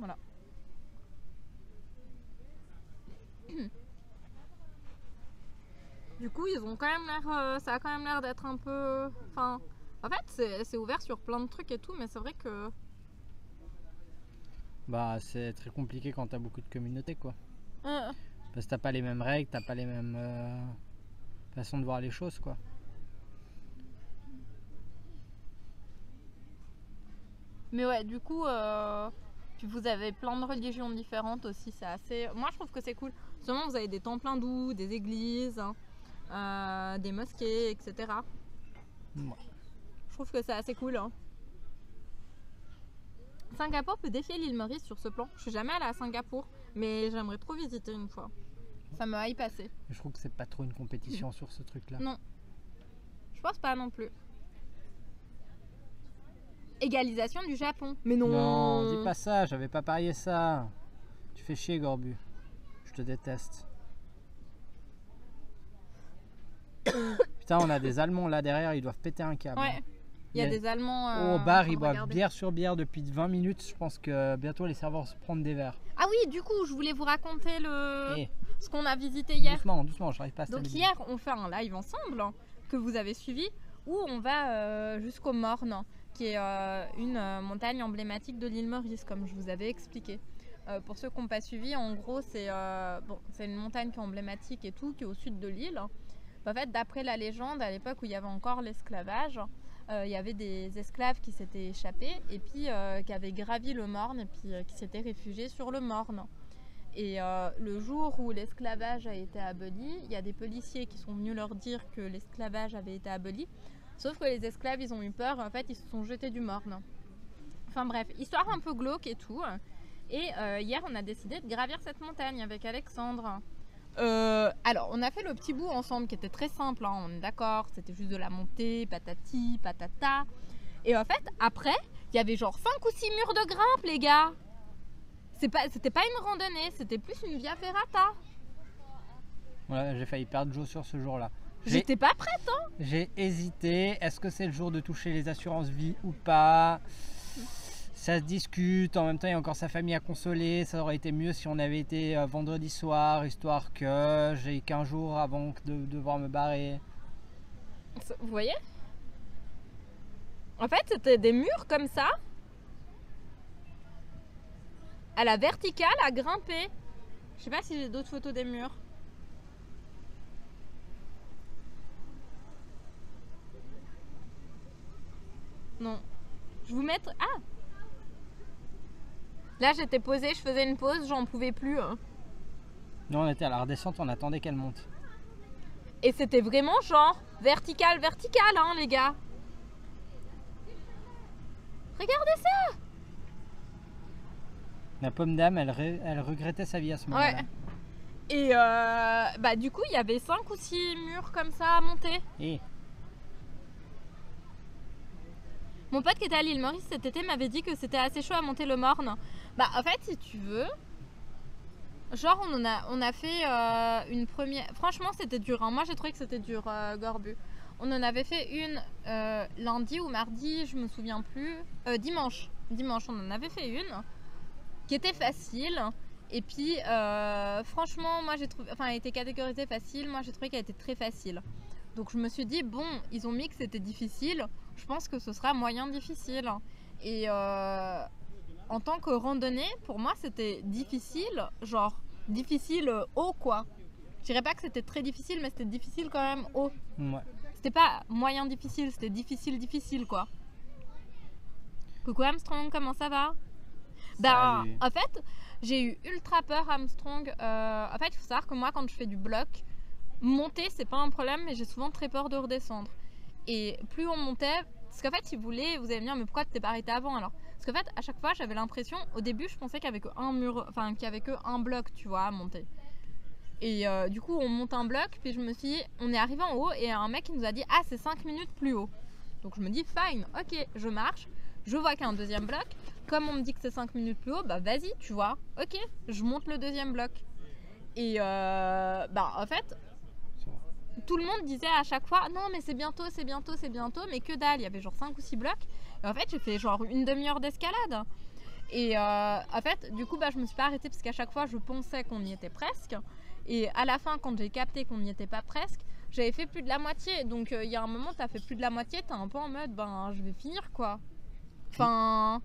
Voilà. Du coup, ils ont quand même l'air, ça a quand même l'air d'être un peu... Enfin, en fait, c'est ouvert sur plein de trucs et tout, mais c'est vrai que... Bah, c'est très compliqué quand t'as beaucoup de communautés, quoi. Euh, Parce que t'as pas les mêmes règles, t'as pas les mêmes façons de voir les choses, quoi. Mais ouais, du coup, puis vous avez plein de religions différentes aussi, c'est assez... Moi, je trouve que c'est cool. Seulement, vous avez des temples hindous, des églises, hein, des mosquées, etc. Ouais. Je trouve que c'est assez cool. Hein. Singapour peut défier l'île Maurice sur ce plan. Je suis jamais allée à Singapour, mais j'aimerais trop visiter une fois. Ça me hype assez. Je trouve que c'est pas trop une compétition sur ce truc-là. Non. Je pense pas non plus. Égalisation du Japon. Mais non. Non, dis pas ça, j'avais pas parié ça. Tu fais chier, Gorbu. Je te déteste. Putain, on a des Allemands là derrière, ils doivent péter un câble. Ouais. Il y a des Allemands. Au bar, en ils train de boivent regarder. bière sur bière depuis 20 minutes. Je pense que bientôt les serveurs se prennent des verres. Ah oui, du coup, je voulais vous raconter Eh, ce qu'on a visité hier. doucement, doucement, j'arrive pas à Donc stabiliser. hier, on fait un live ensemble hein, que vous avez suivi où on va jusqu'au Morne, qui est une montagne emblématique de l'île Maurice, comme je vous avais expliqué. Pour ceux qui n'ont pas suivi, en gros, c'est une montagne qui est emblématique et tout, qui est au sud de l'île. En fait, d'après la légende, à l'époque où il y avait encore l'esclavage, il y avait des esclaves qui s'étaient échappés et puis qui avaient gravi le Morne et puis qui s'étaient réfugiés sur le Morne. Et le jour où l'esclavage a été aboli, il y a des policiers qui sont venus leur dire que l'esclavage avait été aboli. Sauf que les esclaves, ils ont eu peur, en fait, ils se sont jetés du Morne. Enfin bref, histoire un peu glauque et tout. Et hier, on a décidé de gravir cette montagne avec Alexandre. Alors, on a fait le petit bout ensemble qui était très simple, hein, on est d'accord, c'était juste de la montée, patati, patata. Et en fait, après, il y avait genre 5 ou 6 murs de grimpe, les gars. C'était pas une randonnée, c'était plus une via ferrata. Ouais, j'ai failli perdre Joe sur ce jour-là. J'étais pas prête, hein. J'ai hésité. Est-ce que c'est le jour de toucher les assurances vie ou pas? Ça se discute. En même temps, il y a encore sa famille à consoler. Ça aurait été mieux si on avait été vendredi soir, histoire que j'ai qu'un jour avant de devoir me barrer. Vous voyez? En fait, c'était des murs comme ça, à la verticale, à grimper. Je sais pas si j'ai d'autres photos des murs. Non. Je vous mettre... Ah! Là, j'étais posée, je faisais une pause, j'en pouvais plus. Hein. Nous, on était à la redescente, on attendait qu'elle monte. Et c'était vraiment genre vertical, vertical, hein, les gars. Regardez ça! La pomme d'âme, elle regrettait sa vie à ce moment-là. Ouais. Et bah du coup, il y avait 5 ou 6 murs comme ça à monter. Et Mon pote qui était à l'île Maurice cet été m'avait dit que c'était assez chaud à monter le Morne. Bah en fait, si tu veux, genre on a fait une première... Franchement, c'était dur. Hein. Moi, j'ai trouvé que c'était dur, Gorbu. On en avait fait une lundi ou mardi, je me souviens plus. Dimanche, on en avait fait une qui était facile. Et puis, franchement, moi j'ai trouvé... Enfin, elle était catégorisée facile. Moi, j'ai trouvé qu'elle était très facile. Donc, je me suis dit, bon, ils ont mis que c'était difficile. Je pense que ce sera moyen difficile. Et en tant que randonnée, pour moi, c'était difficile. Genre, difficile haut, quoi. Je dirais pas que c'était très difficile, mais c'était difficile quand même haut. ouais. C'était pas moyen difficile, c'était difficile, quoi. Coucou Armstrong, comment ça va? Ben, Salut. en fait, j'ai eu ultra peur Armstrong. En fait, il faut savoir que moi, quand je fais du bloc, monter, c'est pas un problème, mais j'ai souvent très peur de redescendre. Et plus on montait, parce qu'en fait, si vous voulez, vous allez me dire, mais pourquoi tu t'es pas arrêté avant alors? Parce qu'en fait, à chaque fois, j'avais l'impression, au début, je pensais qu'il y avait qu'un mur, enfin, qu'il y avait qu'un bloc, tu vois, à monter. Et du coup, on monte un bloc, puis je me suis dit, on est arrivé en haut, et un mec qui nous a dit, ah, c'est 5 minutes plus haut. Donc je me dis, fine, ok, je marche, je vois qu'il y a un deuxième bloc. Comme on me dit que c'est 5 minutes plus haut, bah vas-y, tu vois, ok, je monte le deuxième bloc. Et bah en fait, tout le monde disait à chaque fois, non mais c'est bientôt, mais que dalle, il y avait genre 5 ou 6 blocs. Et en fait, j'ai fait genre une demi-heure d'escalade. Et en fait, du coup, je me suis pas arrêtée parce qu'à chaque fois, je pensais qu'on y était presque. Et à la fin, quand j'ai capté qu'on n'y était pas presque, j'avais fait plus de la moitié. Donc, il y a un moment, t'as fait plus de la moitié, t'es un peu en mode, je vais finir quoi. Enfin,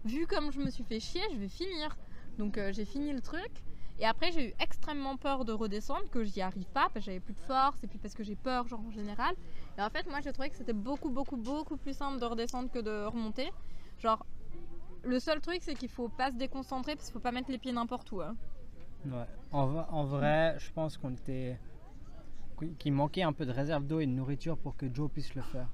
vu comme je me suis fait chier, je vais finir. Donc, j'ai fini le truc. Et après, j'ai eu extrêmement peur de redescendre, que j'y arrive pas, parce que j'avais plus de force, et puis parce que j'ai peur, genre en général. Et en fait, moi, j'ai trouvé que c'était beaucoup plus simple de redescendre que de remonter. Genre, le seul truc, c'est qu'il faut pas se déconcentrer, parce qu'il faut pas mettre les pieds n'importe où. Hein. Ouais. En vrai, je pense qu'il manquait un peu de réserve d'eau et de nourriture pour que Joe puisse le faire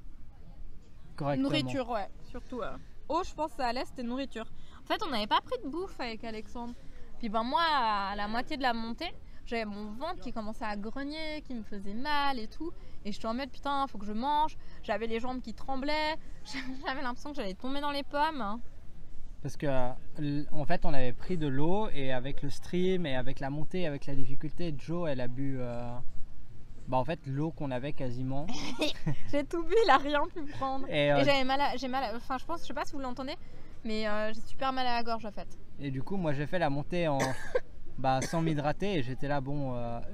correctement. Nourriture, ouais, surtout. Eau, je pense que ça allait, c'était nourriture. En fait, on n'avait pas pris de bouffe avec Alexandre. Puis moi, à la moitié de la montée, j'avais mon ventre qui commençait à grogner, qui me faisait mal et tout. Et j'étais en mode, putain, faut que je mange. J'avais les jambes qui tremblaient. J'avais l'impression que j'allais tomber dans les pommes. Parce que en fait, on avait pris de l'eau et avec le stream et avec la montée, avec la difficulté, Joe, elle a bu en fait l'eau qu'on avait quasiment. J'ai tout bu, il a rien pu prendre. Et j'ai mal, enfin je sais pas si vous l'entendez, mais j'ai super mal à la gorge en fait. Et du coup, moi j'ai fait la montée sans m'hydrater et j'étais là,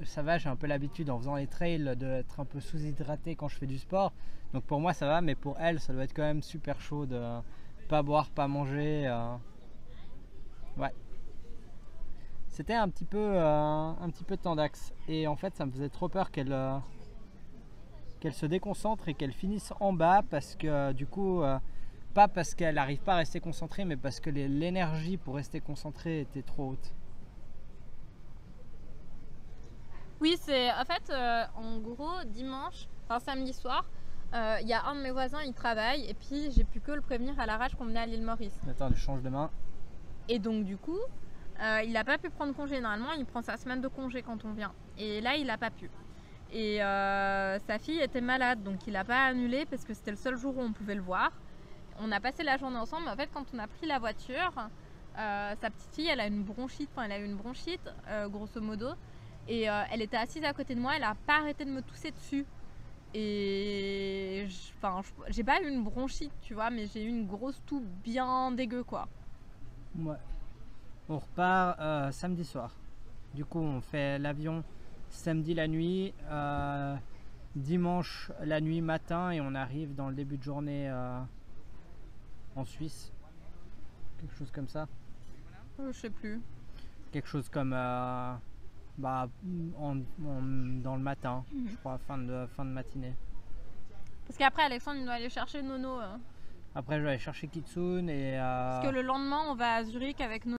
ça va, j'ai un peu l'habitude en faisant les trails d'être un peu sous-hydraté quand je fais du sport. Donc pour moi ça va, mais pour elle, ça doit être quand même super chaud de pas boire, pas manger. Ouais. C'était un petit peu tendax. Et en fait, ça me faisait trop peur qu'elle se déconcentre et qu'elle finisse en bas parce que du coup, pas parce qu'elle n'arrive pas à rester concentrée, mais parce que l'énergie pour rester concentrée était trop haute. Oui, c'est en fait, en gros, dimanche, enfin samedi soir, il y a un de mes voisins, il travaille, et puis j'ai pu que le prévenir à l'arrache qu'on venait à l'île Maurice. Attends, je change de main. Et donc du coup, il n'a pas pu prendre congé. Normalement, il prend sa semaine de congé quand on vient. Et là, il n'a pas pu. Et sa fille était malade, donc il n'a pas annulé parce que c'était le seul jour où on pouvait le voir. On a passé la journée ensemble. En fait, quand on a pris la voiture, sa petite fille, elle a une bronchite, grosso modo. Et elle était assise à côté de moi, elle n'a pas arrêté de me tousser dessus. Et j'ai pas eu une bronchite, tu vois, mais j'ai eu une grosse toux bien dégueu, quoi. Ouais. On repart samedi soir. Du coup, on fait l'avion samedi la nuit, dimanche la nuit matin, et on arrive dans le début de journée en Suisse. Quelque chose comme ça. Je sais plus. Quelque chose comme dans le matin, je crois, fin de matinée. Parce qu'après, Alexandre, il doit aller chercher Nono. Après, je vais aller chercher Kitsune et... Parce que le lendemain, on va à Zurich avec Nono.